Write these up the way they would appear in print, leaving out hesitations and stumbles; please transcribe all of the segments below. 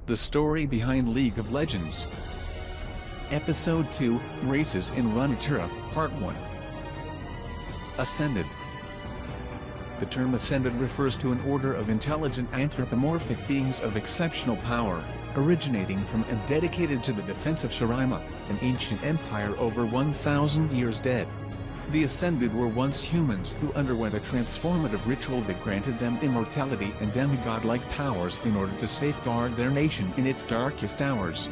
The story behind League of Legends. Episode 2, Races in Runeterra, Part 1. Ascended. The term Ascended refers to an order of intelligent anthropomorphic beings of exceptional power, originating from and dedicated to the defense of Shurima, an ancient empire over 1,000 years dead. The Ascended were once humans who underwent a transformative ritual that granted them immortality and demigod-like powers in order to safeguard their nation in its darkest hours.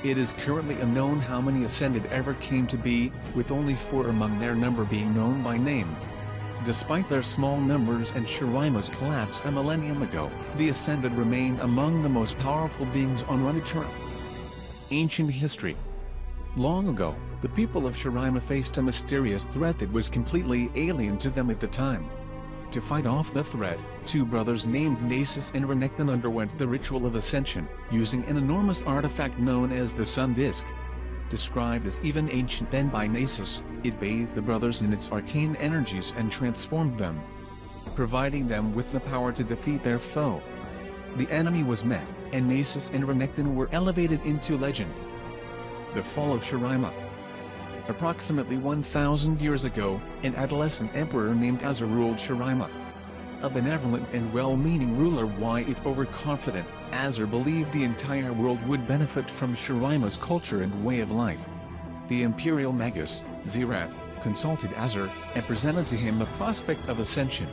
It is currently unknown how many Ascended ever came to be, with only 4 among their number being known by name. Despite their small numbers and Shurima's collapse a millennium ago, the Ascended remain among the most powerful beings on Runeterra. Ancient history. Long ago, the people of Shurima faced a mysterious threat that was completely alien to them at the time. To fight off the threat, 2 brothers named Nasus and Renekton underwent the ritual of ascension, using an enormous artifact known as the Sun Disk. Described as even ancient then by Nasus, it bathed the brothers in its arcane energies and transformed them, providing them with the power to defeat their foe. The enemy was met, and Nasus and Renekton were elevated into legend. The fall of Shurima. Approximately 1,000 years ago, an adolescent emperor named Azur ruled Shurima. A benevolent and well-meaning ruler, if overconfident, Azur believed the entire world would benefit from Shurima's culture and way of life. The imperial magus, Xerath, consulted Azur, and presented to him the prospect of ascension.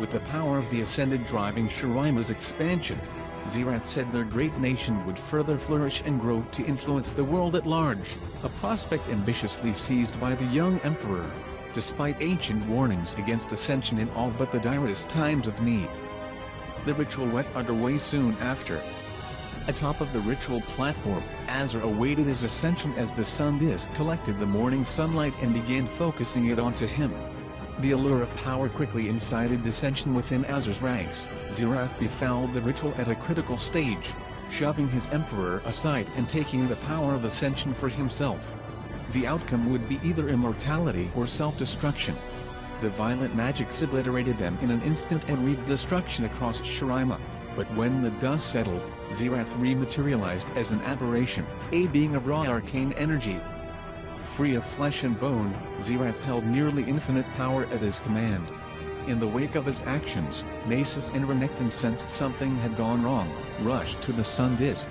With the power of the Ascended driving Shurima's expansion, Xerath said their great nation would further flourish and grow to influence the world at large, a prospect ambitiously seized by the young emperor, despite ancient warnings against ascension in all but the direst times of need. The ritual went underway soon after. Atop of the ritual platform, Azur awaited his ascension as the Sun Disk collected the morning sunlight and began focusing it onto him. The allure of power quickly incited dissension within Azur's ranks. Xerath befouled the ritual at a critical stage, shoving his emperor aside and taking the power of ascension for himself. The outcome would be either immortality or self-destruction. The violent magics obliterated them in an instant and wreaked destruction across Shurima. But when the dust settled, Xerath rematerialized as an aberration, a being of raw arcane energy. Free of flesh and bone, Xerath held nearly infinite power at his command. In the wake of his actions, Nasus and Renekton sensed something had gone wrong, rushed to the Sun Disk,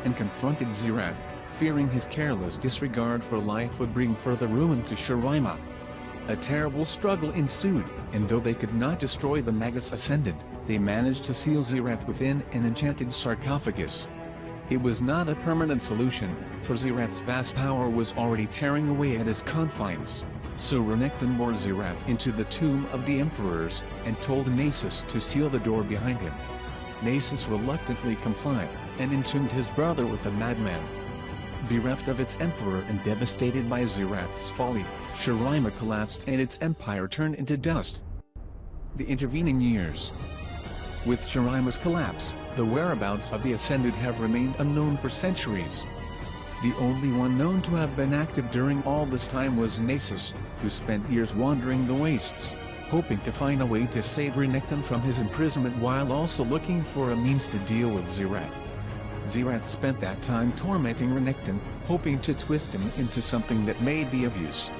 and confronted Xerath, fearing his careless disregard for life would bring further ruin to Shurima. A terrible struggle ensued, and though they could not destroy the Magus Ascended, they managed to seal Xerath within an enchanted sarcophagus. It was not a permanent solution, for Xerath's vast power was already tearing away at his confines, so Renekton bore Xerath into the tomb of the emperors, and told Nasus to seal the door behind him. Nasus reluctantly complied, and entombed his brother with a madman. Bereft of its emperor and devastated by Xerath's folly, Shurima collapsed and its empire turned into dust. The intervening years. With Shurima's collapse, the whereabouts of the Ascended have remained unknown for centuries. The only one known to have been active during all this time was Nasus, who spent years wandering the wastes, hoping to find a way to save Renekton from his imprisonment while also looking for a means to deal with Xerath. Xerath spent that time tormenting Renekton, hoping to twist him into something that may be of use.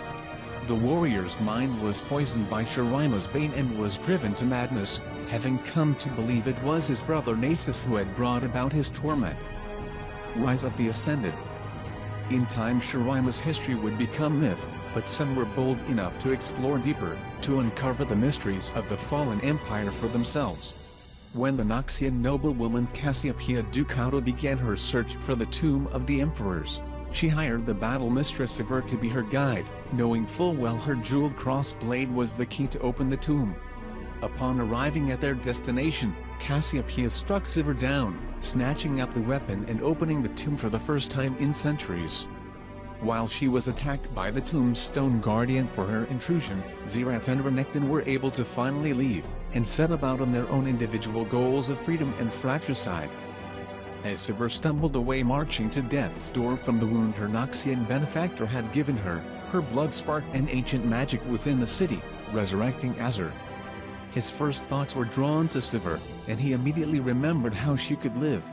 The warrior's mind was poisoned by Shurima's bane and was driven to madness, having come to believe it was his brother Nasus who had brought about his torment. Rise of the Ascended. In time Shurima's history would become myth, but some were bold enough to explore deeper, to uncover the mysteries of the fallen empire for themselves. When the Noxian noblewoman Cassiopeia Ducato began her search for the tomb of the emperors, she hired the battle mistress Sivir to be her guide, knowing full well her jeweled cross-blade was the key to open the tomb. Upon arriving at their destination, Cassiopeia struck Sivir down, snatching up the weapon and opening the tomb for the first time in centuries. While she was attacked by the tombstone guardian for her intrusion, Xerath and Renekton were able to finally leave, and set about on their own individual goals of freedom and fratricide. As Sivir stumbled away marching to death's door from the wound her Noxian benefactor had given her, her blood sparked an ancient magic within the city, resurrecting Azur. His first thoughts were drawn to Sivir, and he immediately remembered how she could live.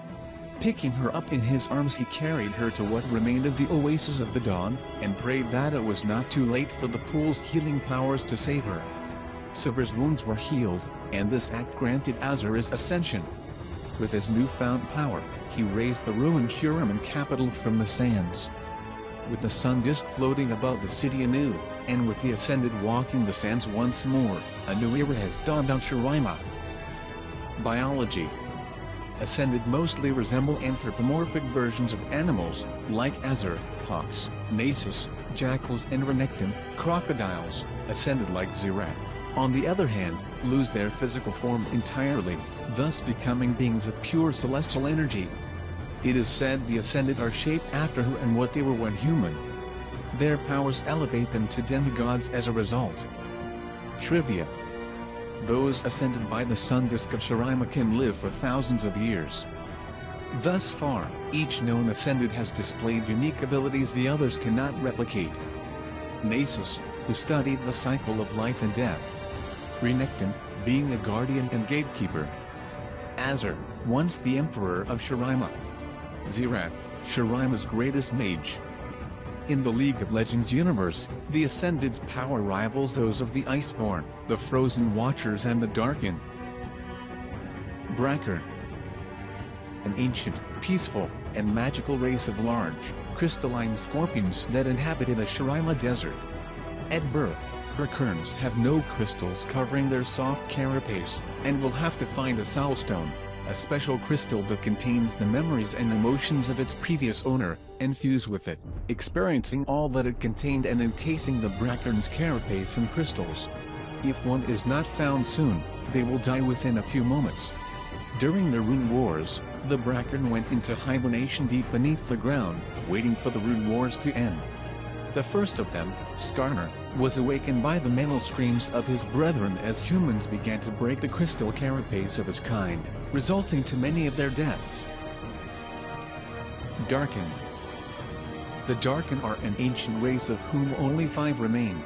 Picking her up in his arms, he carried her to what remained of the oasis of the dawn, and prayed that it was not too late for the pool's healing powers to save her. Sabr's wounds were healed, and this act granted Azur's ascension. With his newfound power, he raised the ruined shurima capital from the sands. With the sun disk floating above the city anew, and with the Ascended walking the sands once more, a new era has dawned on Shurima. Biology. Ascended mostly resemble anthropomorphic versions of animals, like Azur, hawks, nasus, jackals and Renekton, crocodiles. Ascended like Xerath, on the other hand, lose their physical form entirely, thus becoming beings of pure celestial energy. It is said the Ascended are shaped after who and what they were when human. Their powers elevate them to demigods as a result. Trivia. Those ascended by the sun disk of Shurima can live for thousands of years. Thus far, each known Ascended has displayed unique abilities the others cannot replicate. Nasus, who studied the cycle of life and death. Renekton, being a guardian and gatekeeper. Azur, once the emperor of Shurima. Xerath, Shurima's greatest mage. In the League of Legends universe, the Ascended's power rivals those of the Iceborn, the Frozen Watchers and the Darkin. Brackern. An ancient, peaceful, and magical race of large, crystalline scorpions that inhabited the Shurima desert. At birth, brackerns have no crystals covering their soft carapace, and will have to find a soulstone, a special crystal that contains the memories and emotions of its previous owner, and fuse with it, experiencing all that it contained and encasing the brackern's carapace in crystals. If one is not found soon, they will die within a few moments. During the Rune Wars, the brackern went into hibernation deep beneath the ground, waiting for the Rune Wars to end. The first of them, Skarner, was awakened by the mental screams of his brethren as humans began to break the crystal carapace of his kind, resulting to many of their deaths. Darkin. The Darkin are an ancient race of whom only 5 remain.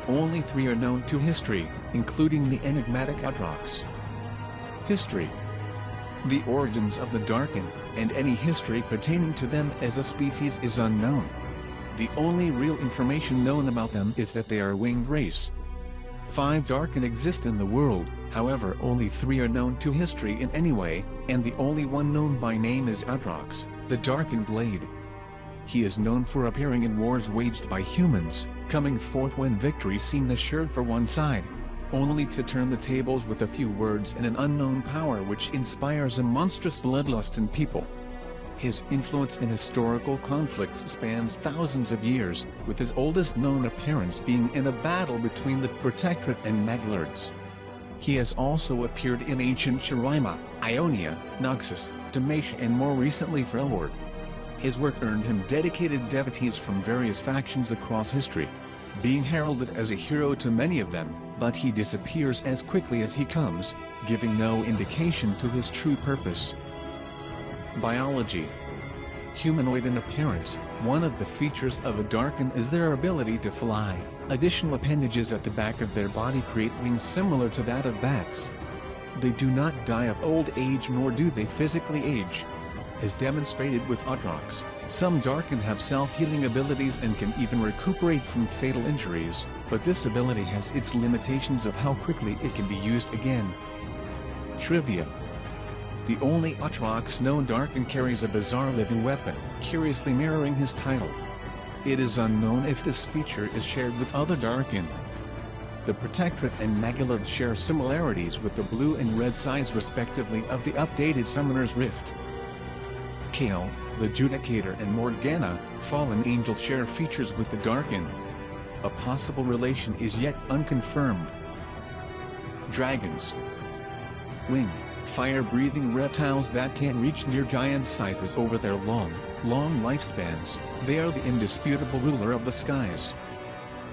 Only 3 are known to history, including the enigmatic Atrox. History. The origins of the Darkin, and any history pertaining to them as a species is unknown. The only real information known about them is that they are a winged race. 5 Darkin exist in the world, however only 3 are known to history in any way, and the only one known by name is Atrox, the Darkin Blade. He is known for appearing in wars waged by humans, coming forth when victory seemed assured for one side, only to turn the tables with a few words and an unknown power which inspires a monstrous bloodlust in people. His influence in historical conflicts spans thousands of years, with his oldest known appearance being in a battle between the Protectorate and Maglards. He has also appeared in ancient Shurima, Ionia, Noxus, Demacia and more recently Freljord. His work earned him dedicated devotees from various factions across history, being heralded as a hero to many of them, but he disappears as quickly as he comes, giving no indication to his true purpose. Biology. Humanoid in appearance, one of the features of a Darkin is their ability to fly. Additional appendages at the back of their body create wings similar to that of bats. They do not die of old age nor do they physically age. As demonstrated with Atrox, some Darkin have self-healing abilities and can even recuperate from fatal injuries, but this ability has its limitations of how quickly it can be used again. Trivia. The only Atrox known Darkin carries a bizarre living weapon, curiously mirroring his title. It is unknown if this feature is shared with other Darkin. The Protectorate and Maglards share similarities with the blue and red sides respectively of the updated Summoner's Rift. Kale, the Judicator and Morgana, Fallen Angel share features with the Darkin. A possible relation is yet unconfirmed. Dragons. Winged, fire-breathing reptiles that can reach near giant sizes over their long lifespans, they are the indisputable ruler of the skies.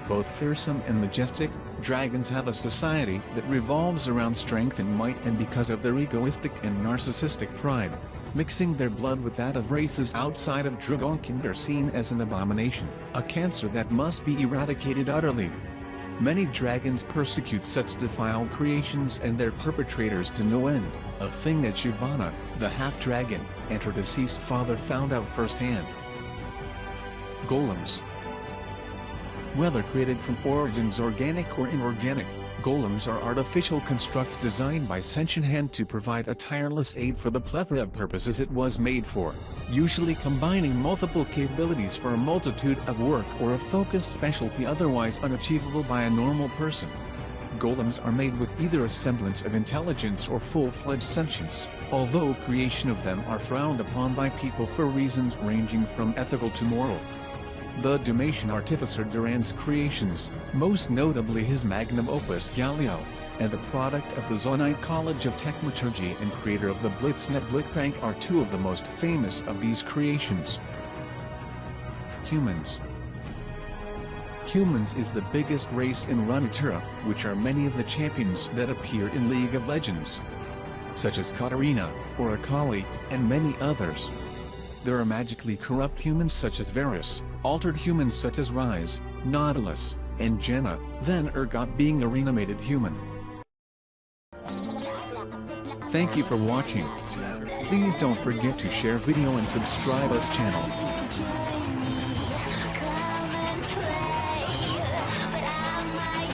Both fearsome and majestic, dragons have a society that revolves around strength and might, and because of their egoistic and narcissistic pride, mixing their blood with that of races outside of Dragonkind are seen as an abomination, a cancer that must be eradicated utterly. Many dragons persecute such defiled creations and their perpetrators to no end, a thing that Shivana, the half-dragon, and her deceased father found out firsthand. Golems. Whether created from origins organic or inorganic, golems are artificial constructs designed by sentient hand to provide a tireless aid for the plethora of purposes it was made for, usually combining multiple capabilities for a multitude of work or a focused specialty otherwise unachievable by a normal person. Golems are made with either a semblance of intelligence or full-fledged sentience, although creation of them are frowned upon by people for reasons ranging from ethical to moral. The Dalmatian artificer Duran's creations, most notably his magnum opus Galileo, and the product of the Zonite College of Techmeturgy and creator of the Blitznet Blitzcrank are two of the most famous of these creations. Humans. Humans is the biggest race in Runeterra, which are many of the champions that appear in League of Legends, such as Katarina, or Akali, and many others. There are magically corrupt humans such as Varus, altered humans such as Rise, Nautilus, and Jenna, then Urgot being a reanimated human. Thank you for watching. Please don't forget to share video and subscribe us channel.